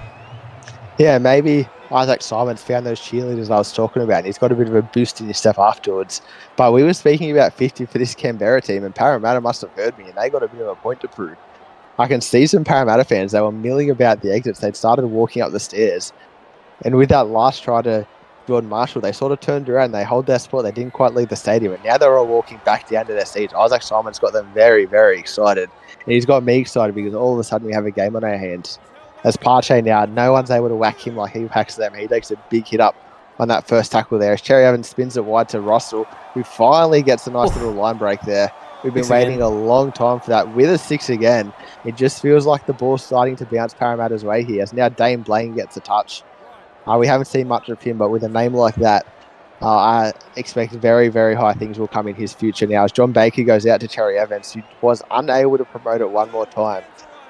Yeah, maybe Isaac Simon's found those cheerleaders I was talking about, and he's got a bit of a boost in his step afterwards. But we were speaking about 50 for this Canberra team, and Parramatta must have heard me, and they got a bit of a point to prove. I can see some Parramatta fans, they were milling about the exits. They'd started walking up the stairs. And with that last try to Jordan Marshall, they sort of turned around, they hold their spot, they didn't quite leave the stadium, and now they're all walking back down to their seats. Isaac Simon's got them very, very excited. And he's got me excited because all of a sudden we have a game on our hands. As Pache now, no one's able to whack him like he whacks them. He takes a big hit up on that first tackle there. As Cherry Evans spins it wide to Russell, who finally gets a nice little line break there. We've been waiting a long time for that. With a 6 again, it just feels like the ball's starting to bounce Parramatta's way here. As now Dane Blaine gets a touch. We haven't seen much of him, but with a name like that, I expect very, very high things will come in his future now. As John Baker goes out to Cherry Evans, who was unable to promote it one more time.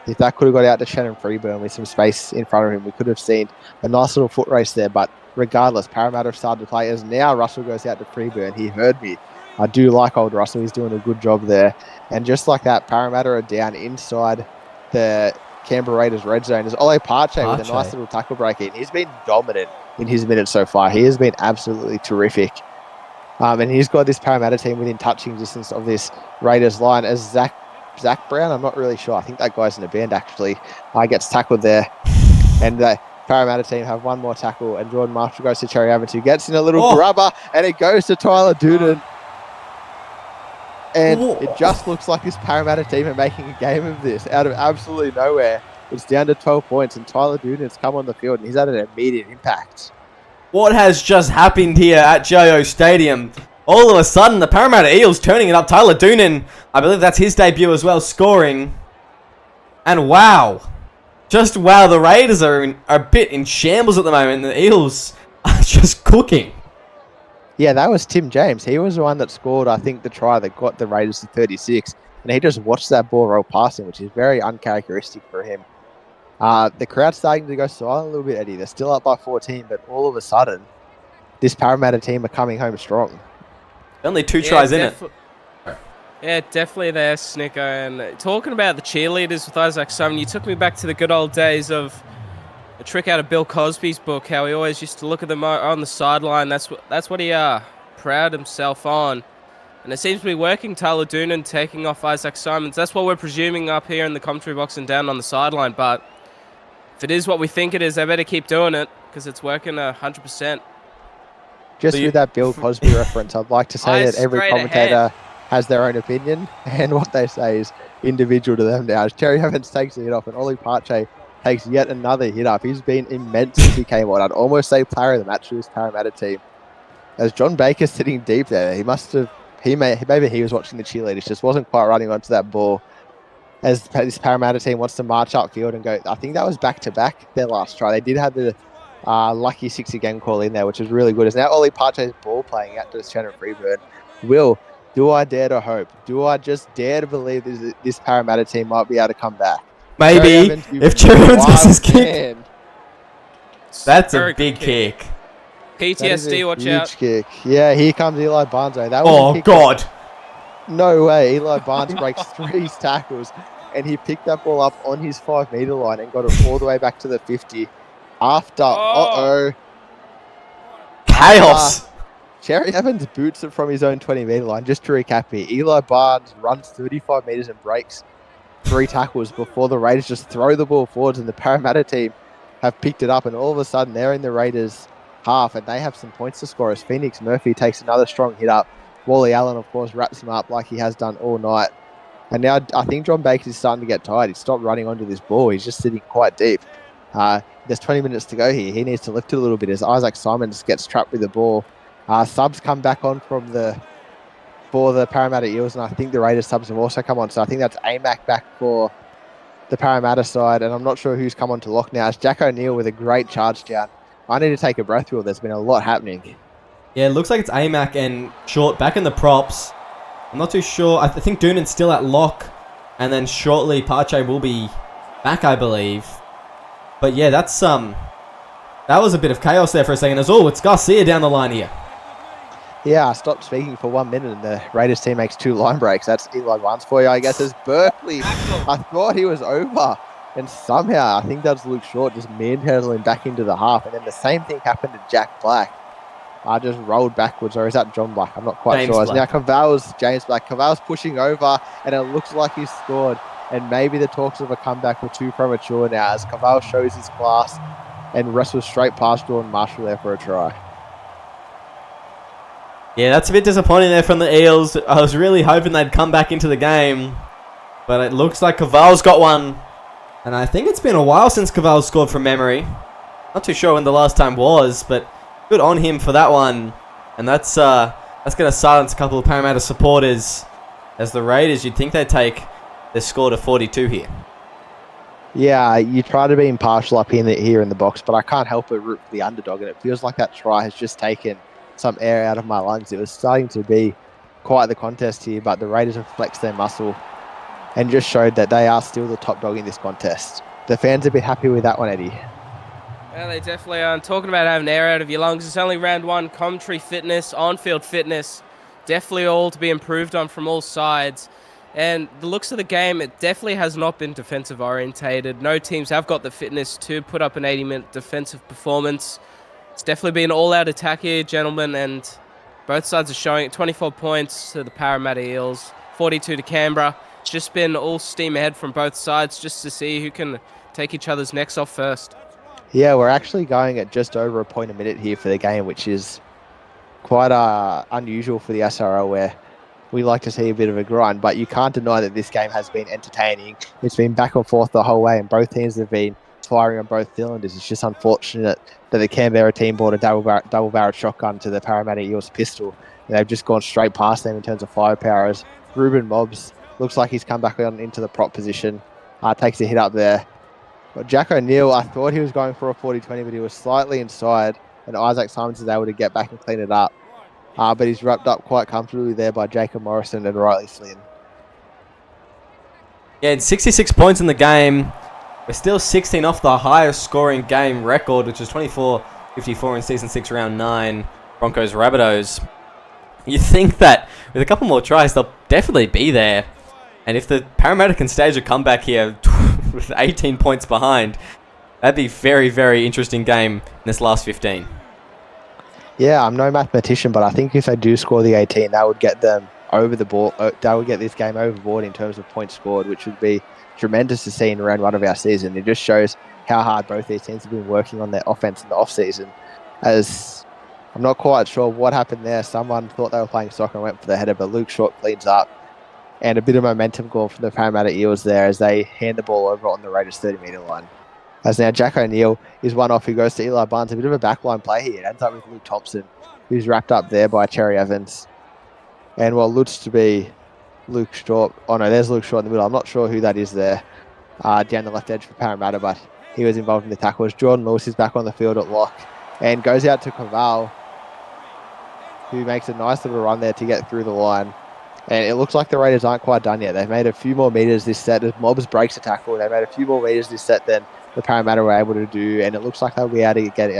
If that could have got out to Shannon Freeburn with some space in front of him, we could have seen a nice little foot race there. But regardless, Parramatta have started to play. As now Russell goes out to Freeburn. He heard me. I do like old Russell. He's doing a good job there. And just like that, Parramatta are down inside the Canberra Raiders red zone. There's Ole Pache with a nice little tackle break in. He's been dominant in his minutes so far. He has been absolutely terrific. And he's got this Parramatta team within touching distance of this Raiders line. As Zach Brown, I'm not really sure. I think that guy's in a band actually. Gets tackled there. And the Parramatta team have one more tackle. And Jordan Marshall goes to Cherry Evans, who gets in a little grubber. And it goes to Tyler Doonan. And it just looks like this Parramatta team are making a game of this out of absolutely nowhere. It's down to 12 points, and Tyler Doonan's come on the field, and he's had an immediate impact. What has just happened here at Joyo Stadium? All of a sudden, the Parramatta Eels turning it up. Tyler Doonan, I believe that's his debut as well, scoring. And wow. Just wow, the Raiders are a bit in shambles at the moment. The Eels are just cooking. Yeah, that was Tim James. He was the one that scored, I think, the try that got the Raiders to 36. And he just watched that ball roll past him, which is very uncharacteristic for him. The crowd's starting to go silent a little bit, Eddie. They're still up by 14, but all of a sudden, this Parramatta team are coming home strong. Only 2 tries in it. Yeah, definitely there, Snicker. And talking about the cheerleaders with Isaac Simon, you took me back to the good old days of a trick out of Bill Cosby's book, how he always used to look at them on the sideline. That's what he proud himself on. And it seems to be working. Tyler Doonan taking off Isaac Simons. That's what we're presuming up here in the commentary box and down on the sideline. But if it is what we think it is, they better keep doing it because it's working 100%. Just with that Bill Cosby reference, I'd like to say that every commentator has their own opinion, and what they say is individual to them now. As Terry Evans takes the hit off, and Ole Pache takes yet another hit up. He's been immense since he came on. I'd almost say player of the match for this Parramatta team. As John Baker's sitting deep there, maybe he was watching the cheerleaders, just wasn't quite running onto that ball. As this Parramatta team wants to march upfield and go, I think that was back-to-back their last try. They did have the lucky 6 again call in there, which is really good. As now Ole Pache's ball playing out to Shannon Freeburn. Do I dare to hope? Do I just dare to believe this Parramatta team might be able to come back? Maybe, if Cherry Evans gets his kick. That's a big kick. PTSD, watch out. Kick. Yeah, here comes Eli Barnes. God. No way. Eli Barnes breaks 3 tackles, and he picked that ball up on his 5-meter line and got it all the way back to the 50. After, chaos. Cherry Evans boots it from his own 20-meter line. Just to recap here, Eli Barnes runs 35 meters and breaks 3 tackles before the Raiders just throw the ball forwards, and the Parramatta team have picked it up, and all of a sudden they're in the Raiders' half, and they have some points to score as Phoenix Murphy takes another strong hit up. Wally Allen, of course, wraps him up like he has done all night. And now I think John Baker is starting to get tired. He's stopped running onto this ball. He's just sitting quite deep. There's 20 minutes to go here. He needs to lift it a little bit as Isaac Simons gets trapped with the ball. Subs come back on for the Parramatta Eels, and I think the Raiders subs have also come on. So I think that's AMAC back for the Parramatta side, and I'm not sure who's come on to lock now. It's Jack O'Neill with a great charge down. I need to take a breath, Will. There's been a lot happening. Yeah, it looks like it's AMAC and Short back in the props. I'm not too sure. I think Doonan's still at lock, and then shortly Pache will be back, I believe. But yeah, that was a bit of chaos there for a second. It's Garcia down the line here. Yeah, I stopped speaking for 1 minute and the Raiders team makes 2 line breaks. That's Eli Barnes for you, I guess, as Berkeley. I thought he was over. And somehow, I think that's Luke Short just manhandling back into the half. And then the same thing happened to Jack Black. I just rolled backwards, or is that John Black? I'm not quite James sure. Black. Now James Black. Caval's pushing over, and it looks like he's scored. And maybe the talks of a comeback were too premature now, as Caval shows his class and wrestles straight past Jordan Marshall there for a try. Yeah, that's a bit disappointing there from the Eels. I was really hoping they'd come back into the game, but it looks like Caval's got one. And I think it's been a while since Caval scored from memory. Not too sure when the last time was, but good on him for that one. And that's going to silence a couple of Parramatta supporters. As the Raiders, you'd think they'd take their score to 42 here. Yeah, you try to be impartial up here in the box, but I can't help but root for the underdog, and it feels like that try has just taken some air out of my lungs. It was starting to be quite the contest here, but the Raiders have flexed their muscle and just showed that they are still the top dog in this contest. The fans have been happy with that one, Eddie. Yeah, they definitely are. And talking about having air out of your lungs, it's only round 1. Commentary fitness, on-field fitness, definitely all to be improved on from all sides. And the looks of the game, it definitely has not been defensive orientated. No teams have got the fitness to put up an 80-minute defensive performance. It's definitely been all-out attack here, gentlemen, and both sides are showing it. 24 points to the Parramatta Eels, 42 to Canberra. It's just been all steam ahead from both sides just to see who can take each other's necks off first. Yeah, we're actually going at just over a point a minute here for the game, which is quite unusual for the SRL, where we like to see a bit of a grind, but you can't deny that this game has been entertaining. It's been back and forth the whole way, and both teams have been firing on both cylinders. It's just unfortunate that the Canberra team bought a double-barreled shotgun to the Parramatta Eels pistol, and they've just gone straight past them in terms of firepower. As Ruben Mobbs looks like he's come back on into the prop position, takes a hit up there. But Jack O'Neill, I thought he was going for a 40-20, but he was slightly inside, and Isaac Simons is able to get back and clean it up. But he's wrapped up quite comfortably there by Jacob Morrison and Riley Flynn. Yeah, it's 66 points in the game. We're still 16 off the highest scoring game record, which is 24-54 in Season 6, Round 9, Broncos-Rabbitohs. You think that with a couple more tries, they'll definitely be there. And if the Parramatta can stage a comeback here with 18 points behind, that'd be a very, very interesting game in this last 15. Yeah, I'm no mathematician, but I think if they do score the 18, that would get them over the ball. That would get this game overboard in terms of points scored, which would be tremendous to see in round 1 of our season. It just shows how hard both these teams have been working on their offense in the off-season. As I'm not quite sure what happened there. Someone thought they were playing soccer and went for the header, but Luke Short cleans up. And a bit of momentum going from the Parramatta Eels there as they hand the ball over on the Raiders' 30-metre line. As now Jack O'Neill is one off who goes to Eli Barnes. A bit of a backline play here. It ends up with Luke Thompson, who's wrapped up there by Cherry Evans. And what looks to be Luke Short. Oh no, there's Luke Short in the middle. I'm not sure who that is there down the left edge for Parramatta, but he was involved in the tackles. Jordan Lewis is back on the field at lock and goes out to Caval, who makes a nice little run there to get through the line. And it looks like the Raiders aren't quite done yet. They've made a few more metres this set. As Mobbs breaks a tackle, they've made a few more metres this set than the Parramatta were able to do. And it looks like they'll be able to get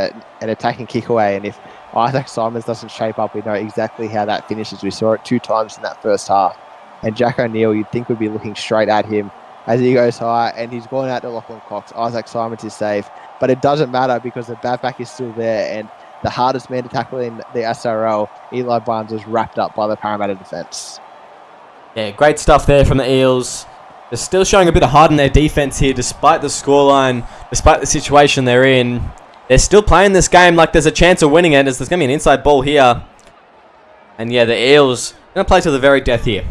an attacking kick away. And if Isaac Simons doesn't shape up, we know exactly how that finishes. We saw it 2 times in that first half. And Jack O'Neill, you'd think, would be looking straight at him as he goes high. And he's gone out to Lachlan Cox. Isaac Simons is safe. But it doesn't matter because the back is still there. And the hardest man to tackle in the SRL, Eli Barnes, was wrapped up by the Parramatta defence. Yeah, great stuff there from the Eels. They're still showing a bit of heart in their defense here, despite the scoreline, despite the situation they're in. They're still playing this game like there's a chance of winning it, as there's going to be an inside ball here. And yeah, the Eels are going to play to the very death here.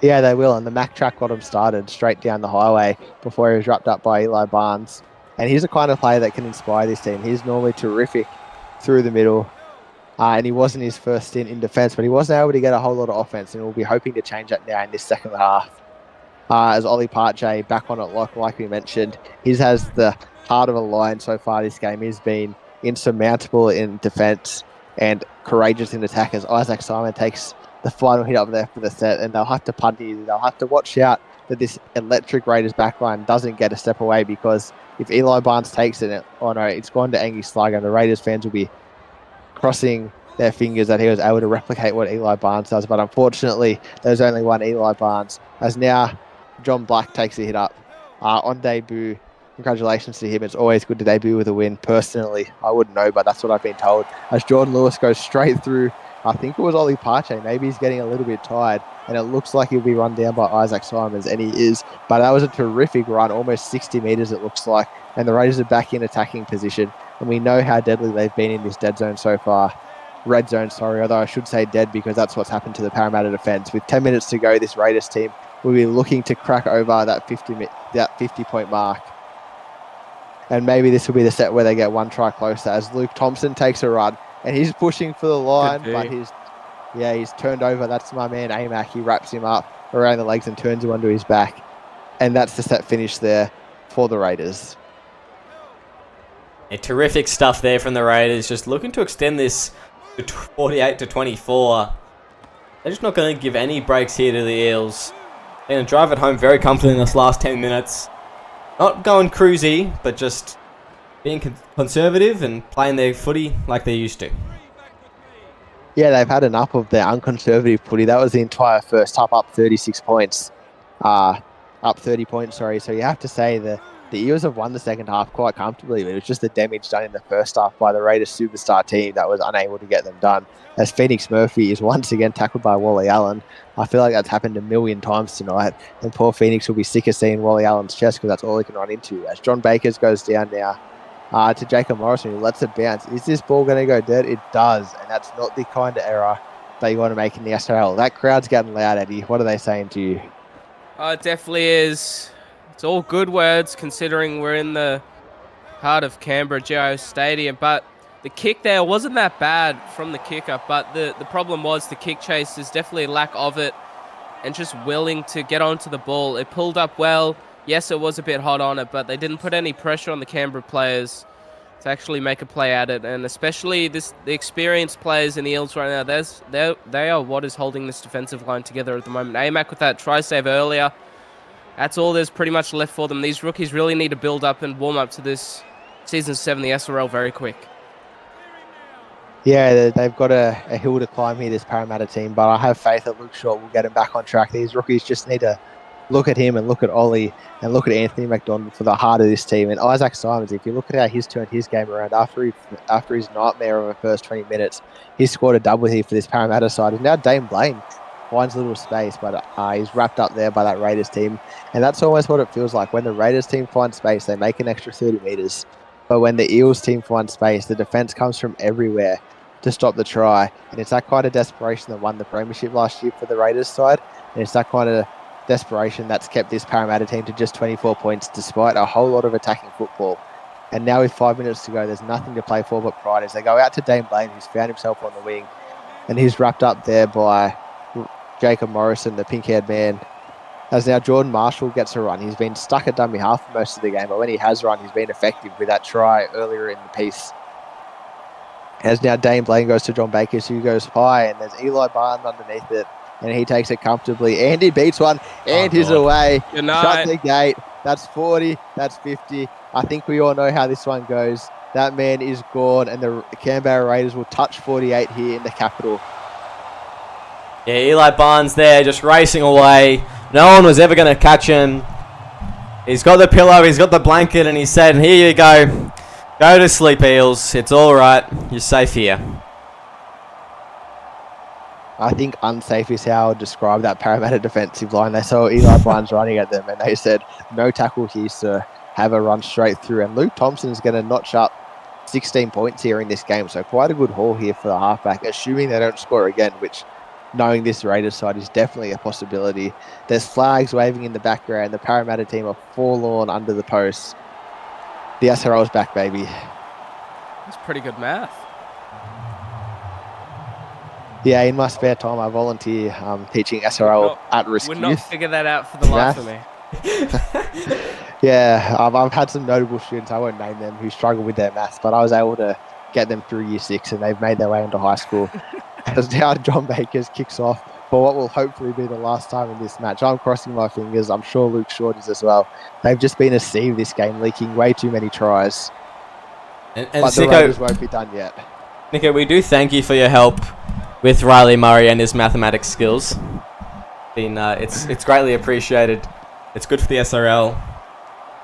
Yeah, they will. And the Mack track got him started straight down the highway before he was wrapped up by Eli Barnes. And he's the kind of player that can inspire this team. He's normally terrific through the middle. And he wasn't his first stint in defence, but he wasn't able to get a whole lot of offence, and we'll be hoping to change that now in this second half. As Ollie Partjay back on it, like we mentioned, he has the heart of a lion so far this game. He's been insurmountable in defence and courageous in attack as Isaac Simon takes the final hit up there for the set, and they'll have to punt here. They'll have to watch out that this electric Raiders backline doesn't get a step away, because if Eli Barnes takes it, oh no, it's gone to Angie Sligo, and the Raiders fans will be crossing their fingers that he was able to replicate what Eli Barnes does. But unfortunately, there's only one Eli Barnes. As now, John Black takes a hit up on debut. Congratulations to him. It's always good to debut with a win. Personally, I wouldn't know, but that's what I've been told. As Jordan Lewis goes straight through, I think it was Ollie Pache. Maybe he's getting a little bit tired, and it looks like he'll be run down by Isaac Simons, and he is. But that was a terrific run, almost 60 metres it looks like, and the Raiders are back in attacking position, and we know how deadly they've been in this dead zone so far. Red zone, sorry, although I should say dead because that's what's happened to the Parramatta defence. With 10 minutes to go, this Raiders team will be looking to crack over that 50-point mark. And maybe this will be the set where they get one try closer as Luke Thompson takes a run and he's pushing for the line, but he's turned over. That's my man Amac. He wraps him up around the legs and turns him onto his back. And that's the set finish there for the Raiders. Terrific stuff there from the Raiders, just looking to extend this to 48-24. They're just not going to give any breaks here to the Eels. They're going to drive it home very comfortably in this last 10 minutes. Not going cruisy, but just being conservative and playing their footy like they used to. Yeah, they've had enough of their unconservative footy. That was the entire first half, up 36 points. Up 30 points, sorry. So you have to say the Eels have won the second half quite comfortably. It was just the damage done in the first half by the Raiders superstar team that was unable to get them done. As Phoenix Murphy is once again tackled by Wally Allen. I feel like that's happened a million times tonight. And poor Phoenix will be sick of seeing Wally Allen's chest because that's all he can run into. As John Bakers goes down now to Jacob Morrison, who lets it bounce. Is this ball going to go dead? It does. And that's not the kind of error that you want to make in the SRL. That crowd's getting loud, Eddie. What are they saying to you? It definitely is. It's all good words considering we're in the heart of Canberra GIO Stadium, but the kick there wasn't that bad from the kicker, but the problem was the kick chase. There's definitely a lack of it and just willing to get onto the ball. It pulled up well. Yes, it was a bit hot on it, but they didn't put any pressure on the Canberra players to actually make a play at it, and especially the experienced players in the Eels right now, they are what is holding this defensive line together at the moment. Amac with that try save earlier. That's all there's pretty much left for them. These rookies really need to build up and warm up to this Season 7, the SRL, very quick. Yeah, they've got a hill to climb here, this Parramatta team, but I have faith that Luke Short will get him back on track. These rookies just need to look at him and look at Ollie and look at Anthony McDonald for the heart of this team. And Isaac Simons, if you look at how he's turned his game around after his nightmare of the first 20 minutes, he's scored a double here for this Parramatta side. And now Dane Blaine finds a little space, but he's wrapped up there by that Raiders team. And that's almost what it feels like. When the Raiders team finds space, they make an extra 30 metres. But when the Eels team finds space, the defence comes from everywhere to stop the try. And it's that kind of desperation that won the premiership last year for the Raiders side. And it's that kind of desperation that's kept this Parramatta team to just 24 points despite a whole lot of attacking football. And now with 5 minutes to go, there's nothing to play for but pride as they go out to Dane Blaine, who's found himself on the wing. And he's wrapped up there by Jacob Morrison, the pink-haired man. As now Jordan Marshall gets a run. He's been stuck at dummy half for most of the game, but when he has run, he's been effective with that try earlier in the piece. As now Dane Blaine goes to John Bakers, who goes high, and there's Eli Barnes underneath it, and he takes it comfortably. And he beats one, and he's away. Good night. Shut the gate. That's 40. That's 50. I think we all know how this one goes. That man is gone, and the Canberra Raiders will touch 48 here in the capital. Yeah, Eli Barnes there just racing away. No one was ever going to catch him. He's got the pillow, he's got the blanket, and he said, here you go. Go to sleep, Eels. It's all right. You're safe here. I think unsafe is how I would describe that Parramatta defensive line. They saw Eli Barnes running at them, and they said, no tackle here, sir. Have a run straight through. And Luke Thompson's going to notch up 16 points here in this game. So quite a good haul here for the halfback, assuming they don't score again, which, knowing this Raiders side, is definitely a possibility. There's flags waving in the background. The Parramatta team are forlorn under the posts. The SRL's back, baby. That's pretty good math. Yeah, in my spare time, I volunteer teaching SRL at-risk Would youth. not figure that out for the life of me. Yeah, I've had some notable students, I won't name them, who struggle with their maths, but I was able to get them through year 6 and they've made their way into high school. As now John Bakers kicks off for what will hopefully be the last time in this match. I'm crossing my fingers. I'm sure Luke Short is as well. They've just been a sieve this game, leaking way too many tries. And but the Raiders won't be done yet. Nico, we do thank you for your help with Riley Murray and his mathematics skills. It's greatly appreciated. It's good for the SRL.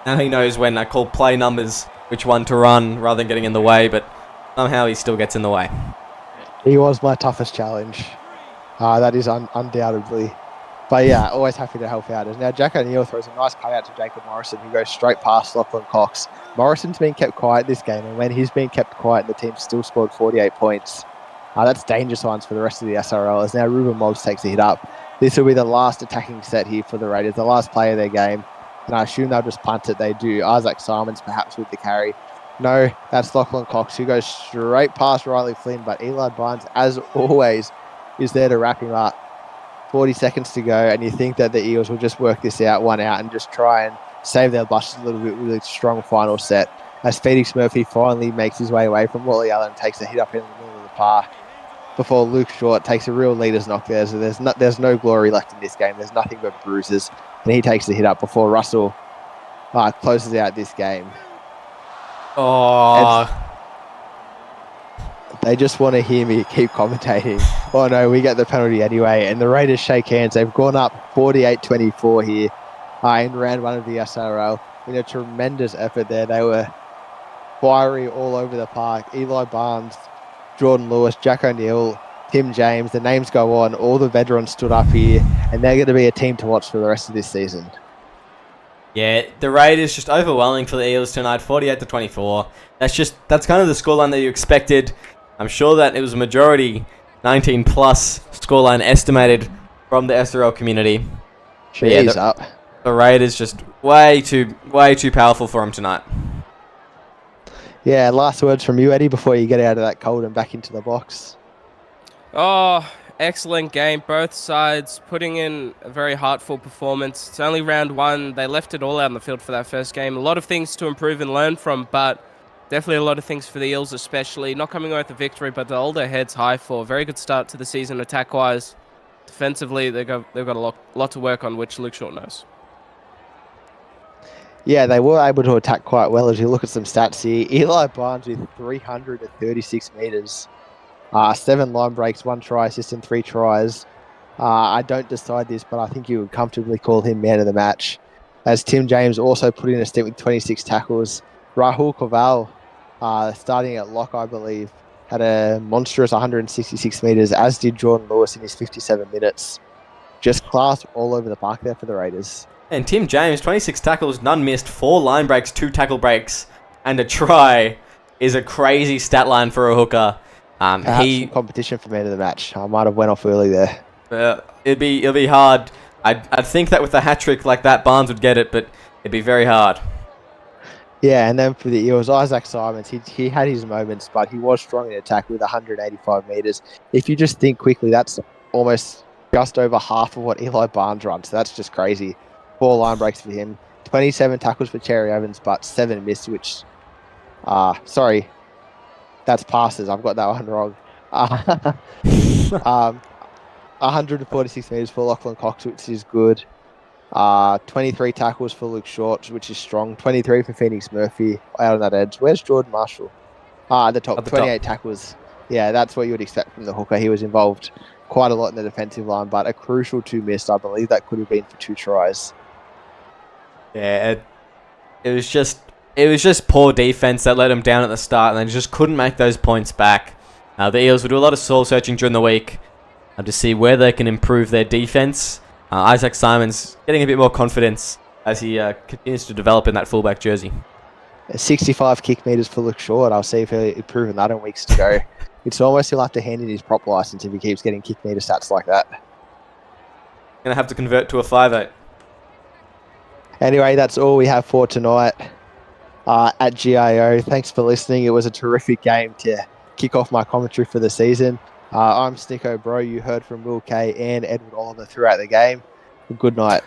Now he knows when I call play numbers which one to run rather than getting in the way, but somehow he still gets in the way. He was my toughest challenge. That is undoubtedly. But yeah, always happy to help out. Now Jack O'Neill throws a nice cut out to Jacob Morrison, who goes straight past Lachlan Cox. Morrison's been kept quiet this game, and when he's been kept quiet, the team still scored 48 points. That's danger signs for the rest of the SRL, as now Ruben Mobbs takes a hit up. This will be the last attacking set here for the Raiders, the last play of their game. And I assume they'll just punt it. They do. Isaac Simons perhaps with the carry. No, that's Lachlan Cox, who goes straight past Riley Flynn, but Eli Barnes, as always, is there to wrap him up. 40 seconds to go, and you think that the Eels will just work this out, one out, and just try and save their blushes a little bit with a strong final set. As Felix Murphy finally makes his way away from Wally Allen, takes a hit up in the middle of the park before Luke Short takes a real leader's knock there. So there's no glory left in this game. There's nothing but bruises, and he takes the hit up before Russell closes out this game. Oh. They just want to hear me keep commentating. Oh no, we get the penalty anyway. And the Raiders shake hands. They've gone up 48-24 here in round one of the SRL. In a tremendous effort there. They were fiery all over the park. Eli Barnes, Jordan Lewis, Jack O'Neill, Tim James. The names go on. All the veterans stood up here. And they're going to be a team to watch for the rest of this season. Yeah, the Raiders just overwhelming for the Eels tonight, 48-24. That's kind of the scoreline that you expected. I'm sure that it was a majority 19-plus scoreline estimated from the SRL community. Cheers up. The Raiders just way too powerful for them tonight. Yeah, last words from you, Eddie, before you get out of that cold and back into the box. Oh, excellent game. Both sides putting in a very heartful performance. It's only round one. They left it all out on the field for that first game. A lot of things to improve and learn from, but definitely a lot of things for the Eels especially. Not coming away with the victory, but they'll hold their heads high for a very good start to the season attack-wise. Defensively, they've got a lot to work on, which Luke Short knows. Yeah, they were able to attack quite well as you look at some stats here. Eli Barnes with 336 metres. 7 line breaks, 1 try assist and 3 tries. I don't decide this, but I think you would comfortably call him man of the match. As Tim James also put in a stint with 26 tackles. Rahul Koval, starting at lock, I believe, had a monstrous 166 metres, as did Jordan Lewis in his 57 minutes. Just class all over the park there for the Raiders. And Tim James, 26 tackles, none missed, 4 line breaks, 2 tackle breaks, and a try is a crazy stat line for a hooker. Some competition for man of the match. I might have went off early there. It'll be hard. I'd think that with a hat trick like that, Barnes would get it, but it'd be very hard. Yeah, and then for the Eels, Isaac Simons, he had his moments, but he was strong in attack with 185 metres. If you just think quickly, that's almost just over half of what Eli Barnes runs. So that's just crazy. 4 line breaks for him. 27 tackles for Cherry Evans, but 7 missed, which... sorry. That's passes. I've got that one wrong. 146 metres for Lachlan Cox, which is good. 23 tackles for Luke Short, which is strong. 23 for Phoenix Murphy out on that edge. Where's Jordan Marshall? At the top. 28 tackles. Yeah, that's what you would expect from the hooker. He was involved quite a lot in the defensive line, but a crucial 2 missed. I believe that could have been for 2 tries. Yeah, it was just poor defense that let them down at the start, and they just couldn't make those points back. The Eels will do a lot of soul searching during the week to see where they can improve their defense. Isaac Simons getting a bit more confidence as he continues to develop in that fullback jersey. 65 kick metres for Luke Short. I'll see if he'll improve on that in weeks to go. It's almost he'll have to hand in his prop license if he keeps getting kick metre stats like that. Going to have to convert to a 5'8". Anyway, that's all we have for tonight at GIO. Thanks for listening. It was a terrific game to kick off my commentary for the season. I'm Snicko Bro. You heard from Will Kay and Edward Oliver throughout the game. Good night.